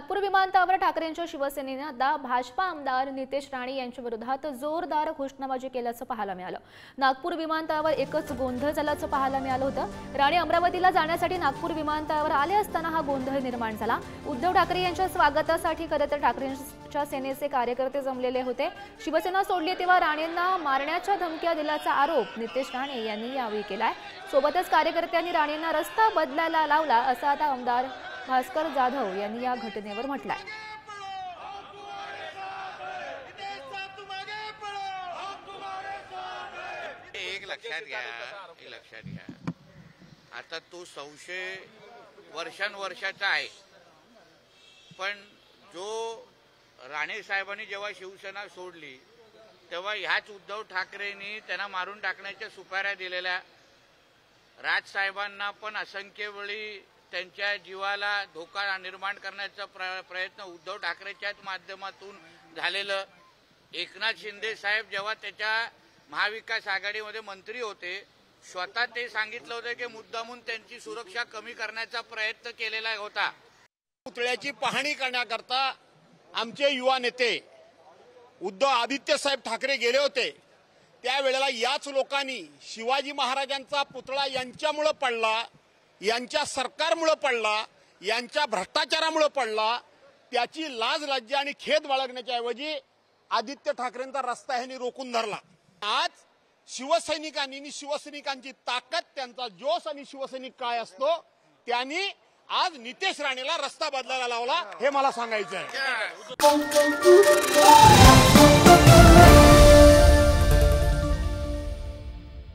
नागपूर विमानतळावर ठाकरेंच्या शिवसेनेने आता भाजपा आमदार नितेश राणे यांच्या विरोधात जोरदार घोषणाबाजी केल्याचं पाहायला मिळालं। नागपूर विमानतळावर एकच गोंधळ झाल्याचं पाहायला मिळालं होतं। राणे अमरावतीला जाण्यासाठी नागपूर विमानतळावर आले असताना हा गोंधळ निर्माण झाला। उद्धव ठाकरे यांच्या स्वागतासाठी खरं तर ठाकरेंच्या सेनेचे कार्यकर्ते जमलेले होते। शिवसेना सोडली तेव्हा राणेंना मारण्याच्या धमक्या दिल्याचा आरोप नितेश राणे यांनी यावेळी केलाय। सोबतच कार्यकर्त्यांनी राणेंना रस्ता बदलायला लावला असं आता आमदार भास्कर जाधव यांनी या घटनेवर म्हटलंय। एक लक्षात घ्या आता तो संशय वर्षानुवर्षाचा आहे, पण जो राणे साहेबांनी जेव्हा शिवसेना सोडली तेव्हा ह्याच उद्धव ठाकरेंनी त्यांना मारून टाकण्याच्या सुपाऱ्या दिलेल्या। राज साहेबांना पण असंख्य वेळी त्यांच्या जीवाला धोका निर्माण करण्याचा प्रयत्न उद्धव ठाकरेच्याच माध्यमातून झालेलं। एकनाथ शिंदे साहेब जेव्हा त्याच्या महाविकास आघाडीमध्ये मंत्री होते स्वतः ते सांगितलं होतं की मुद्दामून त्यांची सुरक्षा कमी करण्याचा प्रयत्न केलेला होता। पुतळ्याची पाहणी करण्याकरता आमचे युवा नेते उद्धव आदित्य साहेब ठाकरे गेले होते। त्यावेळेला याच लोकांनी शिवाजी महाराजांचा पुतळा यांच्यामुळे पडला, यांच्या सरकारमुळे पडला, यांच्या भ्रष्टाचारामुळे पडला, त्याची लाज लज्जा आणि खेद बाळगण्याच्या ऐवजी आदित्य ठाकरेंचा रस्ता ह्यांनी रोखून धरला। आज शिवसैनिकांनी आणि शिवसैनिकांची ताकद, त्यांचा जोश आणि शिवसैनिक काय असतो त्यांनी आज नितेश राणेला रस्ता बदलायला लावला, हे मला सांगायचं आहे।